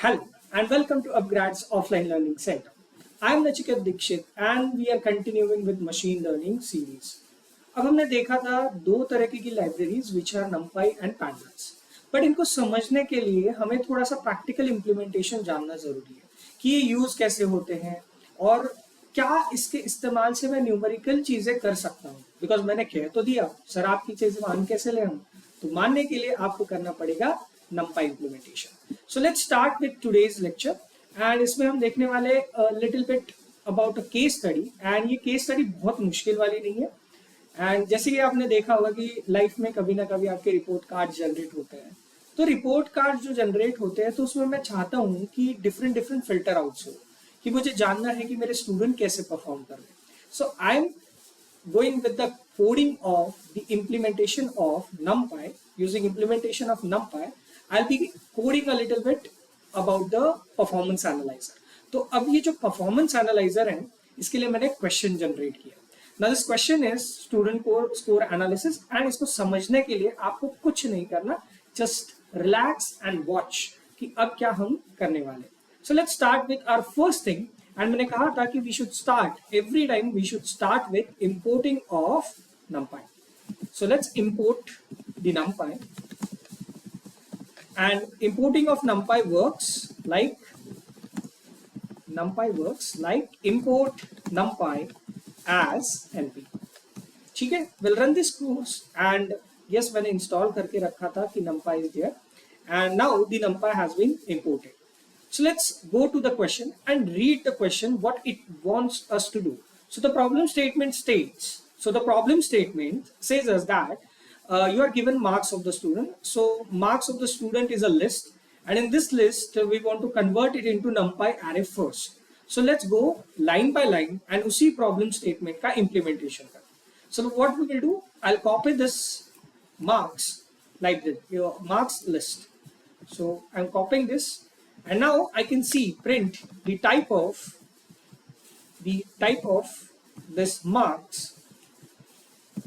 Hello and welcome to UpGrad's Offline Learning Center. I am Nachiket Dikshit and we are continuing with machine learning series. अब हमने देखा था दो तरह की libraries which are numpy and pandas. But इनको समझने के लिए हमें थोड़ा सा प्रैक्टिकल इम्प्लीमेंटेशन जानना जरूरी है कि ये यूज कैसे होते हैं और क्या इसके इस्तेमाल से मैं न्यूमेरिकल चीजें कर सकता हूँ. बिकॉज मैंने कह तो दिया सर आपकी चीजें मान कैसे ले हम, तो मानने के लिए आपको करना पड़ेगा NumPy implementation. So let's start with today's lecture and इसमें हम देखने वाले little bit about a case study and ये case study बहुत मुश्किल वाली नहीं है. एंड जैसे कि आपने देखा होगा कि लाइफ में कभी ना कभी आपके रिपोर्ट कार्ड जनरेट होते हैं, तो रिपोर्ट कार्ड जो जनरेट होते हैं तो उसमें मैं चाहता हूँ कि डिफरेंट फिल्टर आउट्स हो, कि मुझे जानना है कि मेरे स्टूडेंट कैसे परफॉर्म कर रहे हैं. So I am going with the coding of the implementation of NumPy. Using implementation of NumPy, I'll be coding a little bit about the performance analyzer. तो अब ये जो performance analyzer है इसके लिए मैंने क्वेश्चन जनरेट किया. Now this question is student score analysis and इसको समझने के लिए आपको कुछ नहीं करना, just relax and watch कि अब क्या हम करने वाले. So let's start with our first thing. And मैंने कहा था कि we should start every time we should start with importing of NumPy. So let's import the NumPy. And importing of NumPy works like import NumPy as NP. ठीक है, we'll run this course and yes मैंने install करके रखा था कि NumPy is there and now the NumPy has been imported. So let's go to the question and read the question what it wants us to do. So the problem statement states, says us that you are given marks of the student. So marks of the student is a list and in this list we want to convert it into NumPy array first. So let's go line by line and usi problem statement ka implementation kar. So what we will do, I'll copy this marks library, your marks list. So I'm copying this. And now I can see print the type of this marks,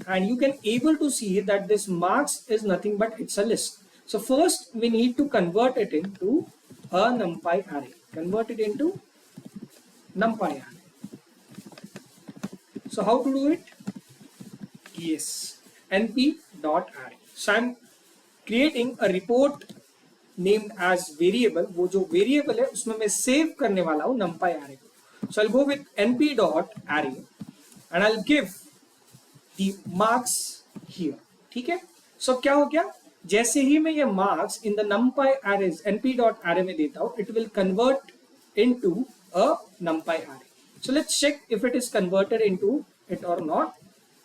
and you can able to see that this marks is nothing but it's a list. So first we need to convert it into a NumPy array. Convert it into NumPy array. So how to do it? Yes, np.array. So I'm creating a report named as variable. वो जो variable है उसमें मैं save करने वाला हूँ NumPy array को. So I'll go with np.array and I'll give the marks here. ठीक है, so क्या हो गया, जैसे ही मैं ये marks in the NumPy arrays np.array में देता हूँ, it will convert into a NumPy array. So let's check if it is converted into it or not.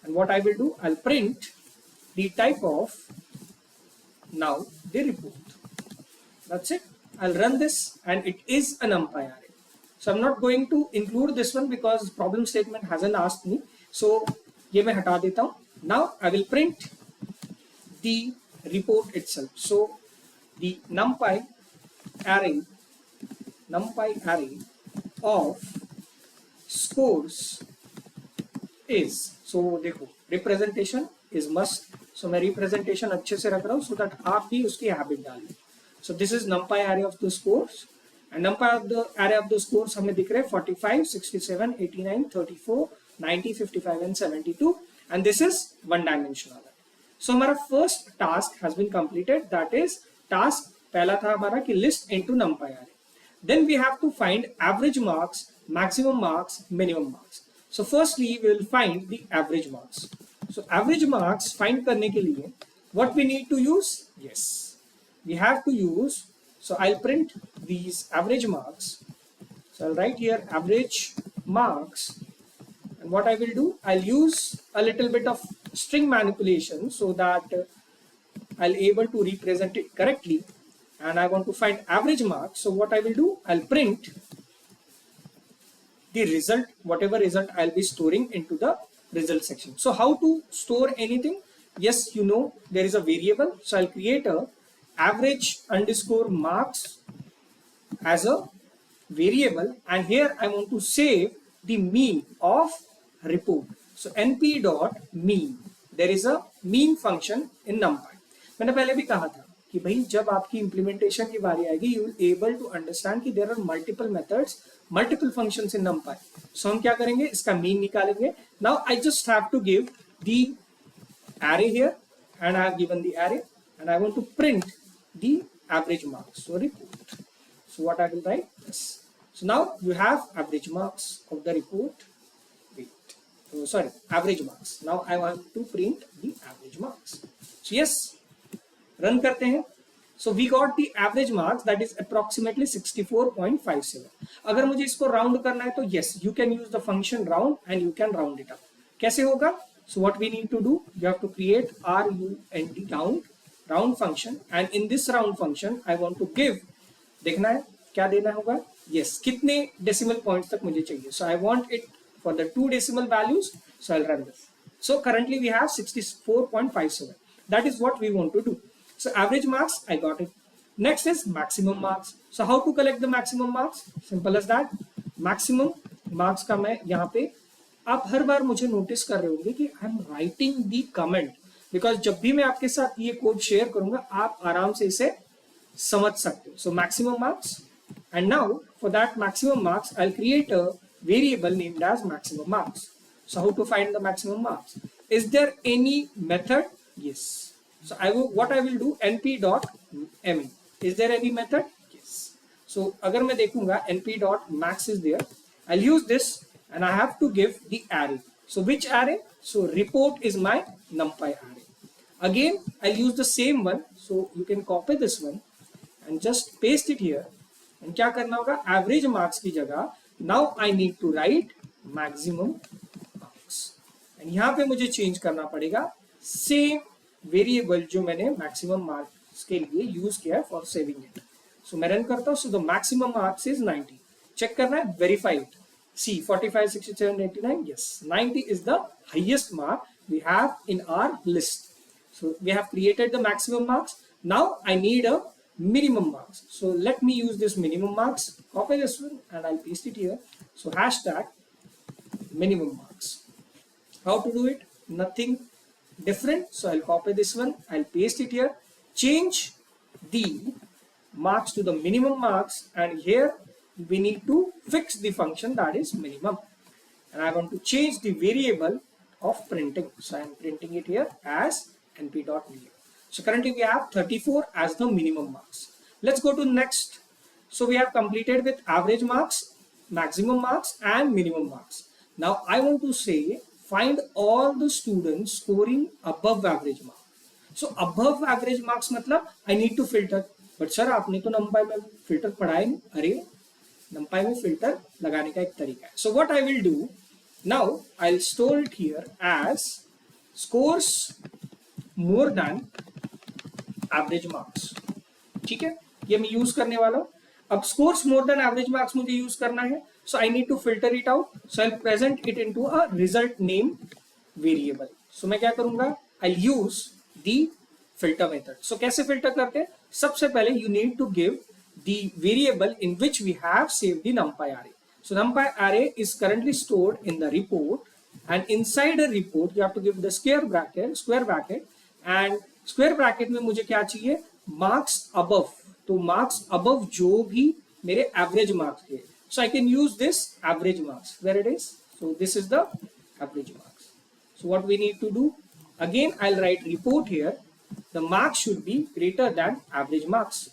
And what I will do, I'll print the type of now the report. That's it. I'll run this and it is a NumPy array. So I'm not going to include this one because problem statement hasn't asked me. So ये मैं हटा देता हूँ. Now I will print the report itself. So the NumPy array of scores is, so देखो representation is must. So मैं representation अच्छे से रख रहा हूँ so that आप भी उसकी habit डालें. So this is NumPy array of the scores and NumPy of the array of the scores हमें दिख रहे 45, 67, 89, 34, 90, 55 and 72 and this is one dimensional. So हमारा first task has been completed, that is task पहला था हमारा कि list into NumPy array. Then we have to find average marks, maximum marks, minimum marks. So firstly we will find the average marks. So average marks find करने के लिए what we need to use? Yes, we have to use, so I'll print these average marks. So I'll write here average marks and what I will do, I'll use a little bit of string manipulation so that I'll able to represent it correctly and I want to find average marks. So what I will do, I'll print the result, whatever result I'll be storing into the result section. So how to store anything? Yes, you know there is a variable, so I'll create a average underscore marks as a variable and here I want to save the mean of report. So np.mean, there is a mean function in NumPy. मैंने पहले भी कहा था कि भाई जब आपकी implementation की बारी आएगी you will able to understand कि there are multiple methods, multiple functions in numpy. So हम क्या करेंगे, इसका मीन निकालेंगे. Now I just have to give the array here, and I have given the array, and I want to print the average marks. So report. So what I will write? Yes. So now you have average marks of the report. Wait. Oh, sorry, average marks. Now I want to print the average marks. So yes, run करते हैं. So we got the average marks, that is approximately 64.57. अगर मुझे इसको round करना है तो yes, you can use the function round and you can round it up. कैसे होगा? So what we need to do, you have to create round function, and in this round function I want to give, देखना है क्या देना होगा, yes, कितने decimal points तक मुझे चाहिए. So I want it for the 2 decimal values, so I'll run this. So currently we have 64.57. That is what we want to do. So average marks, I got it. Next is maximum marks. So how to collect the maximum marks? Simple as that. Maximum marks का मैं यहाँ पे, आप हर बार मुझे notice कर रहे होंगे कि I am writing the comment, because जब भी मैं आपके साथ ये कोड शेयर करूंगा आप आराम से इसे समझ सकते हो. So maximum marks, and now for that maximum marks I will create a variable named as maximum marks. So how to find the maximum marks? Is there any method? Yes. So what I will do, np.me. Is there any method? Yes. So अगर मैं देखूंगा np.max is there, I will use this and I have to give the array. So which array? So report is my numpy array. Again, I'll use the same one. So you can copy this one and just paste it here. And क्या करना होगा? Average marks की जगह now I need to write maximum marks. And यहाँ पे मुझे change करना पड़ेगा same variable जो मैंने maximum marks के लिए use किया है for saving it. So मैं run करता हूँ. So the maximum marks is 90. Check करना है, verify it. See, 45, 67, 89. Yes, 90 is the highest mark we have in our list. So we have created the maximum marks. Now I need a minimum marks. So let me use this minimum marks. Copy this one and I'll paste it here. So hashtag minimum marks. How to do it? Nothing different. So I'll copy this one. I'll paste it here. Change the marks to the minimum marks, and here we need to fix the function that is minimum, and I want to change the variable of printing. So I am printing it here as np.minimum. So currently we have 34 as the minimum marks. Let's go to next. So we have completed with average marks, maximum marks and minimum marks. Now I want to say find all the students scoring above average mark. So above average marks मतलब I need to filter. But sir आपने तो numpy में filter पढ़ाया नहीं. अरे numpy में filter लगाने का एक तरीका है. So what I will do now, I'll store it here as scores more than average marks. ठीक है, ये मैं यूज करने वाला हूँ. अब scores more than average marks मुझे यूज करना है. So I need to filter it out. So I'll present it into a result name variable. So मैं क्या करूंगा, I'll use the filter method. So कैसे filter करते हैं? सबसे पहले you need to give the variable in which we have saved the numpy array. So numpy array is currently stored in the report, and inside a report you have to give the square bracket, and square bracket में मुझे क्या चाहिए, marks above. तो marks above जो भी मेरे average marks के. So I can use this average marks. Where it is? So this is the average marks. So what we need to do? Again I'll write report here. The marks should be greater than average marks.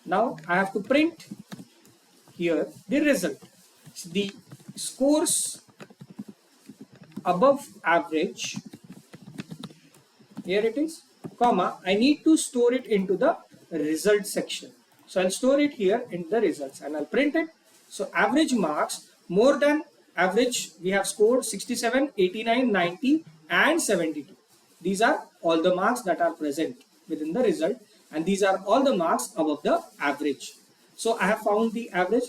Now I have to print here the result. The scores above average, here it is, comma, I need to store it into the result section. So I'll store it here in the results and I'll print it. So average marks more than average, we have scored 67, 89, 90 and 72. These are all the marks that are present within the result, and these are all the marks above the average. So I have found the average.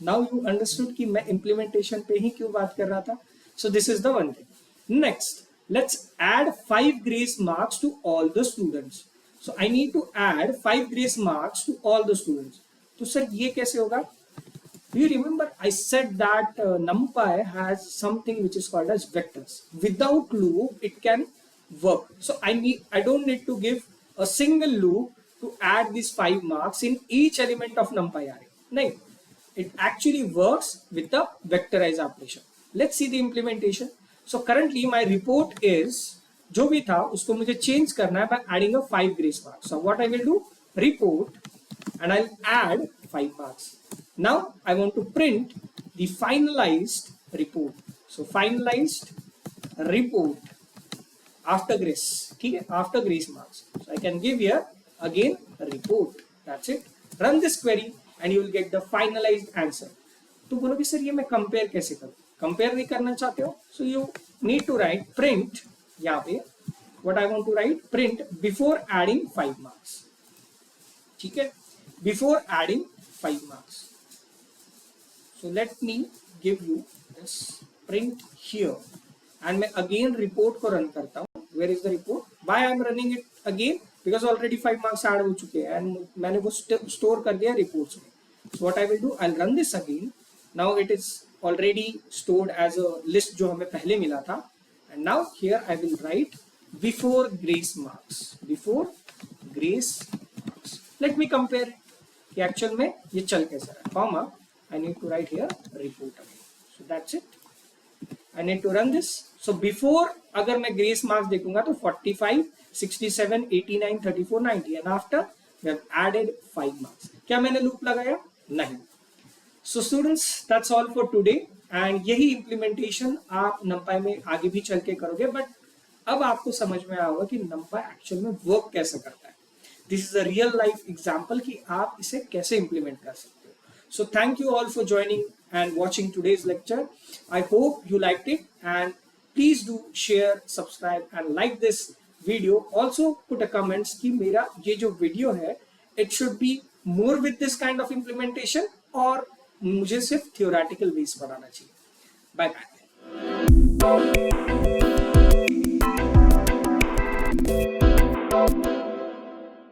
Now you understood कि मैं implementation पे ही क्यों बात कर रहा था. So this is the one thing. Next, let's add 5 grace marks to all the students. So I need to add 5 grace marks to all the students. तो sir ये कैसे होगा? Do you remember I said that NumPy has something which is called as vectors. Without loop, it can work. So I don't need to give a single loop to add these 5 marks in each element of numpy array. No, it actually works with the vectorize operation. Let's see the implementation. So currently my report is जो भी था उसको मुझे change करना है by adding a 5 grace marks. So what I will do, report, and I'll add 5 marks. Now I want to print the finalized report. So finalized report after grace, okay, after grace marks. So I can give here again a report. That's it. Run this query and you will get the finalized answer. तो बोलोगे sir ये मैं compare कैसे करूं? Compare नहीं करना चाहते हो? So you need to write print यहाँ पे. What I want to write, print before adding 5 marks. ठीक है? Before adding 5 marks. So let me give you this print here, and मैं again report को run करता हूँ. Where is the report? Why I am running it again? Because already 5 marks add हो चुके हैं and मैंने वो store कर दिया reports में. So what I will do, I'll run this again. Now it is already stored as a list जो हमें पहले मिला था. And now here I will write before grace marks. Before grace marks. Let me compare it. कि actual में ये चल कैसा है. Comma. I need to write here report again. So that's it. I need to run this. So before अगर मैं grace marks देखूंगा तो 45, 67, 89, 34, 90, and after we have added 5 marks. क्या मैंने loop लगाया? नहीं. So students, that's all for today. And यही implementation आप NumPy में आगे भी चल के करोगे, but अब आपको समझ में आया होगा कि NumPy actual में work कैसे करता है. This is a real life example कि आप इसे कैसे implement कर सकते हो. So thank you all for joining and watching today's lecture. I hope you liked it, and please do share, subscribe and like this video. Also put a comments कि मेरा ये जो video है it should be more with this kind of implementation और मुझे सिर्फ theoretical base पढ़ाना चाहिए. Bye bye.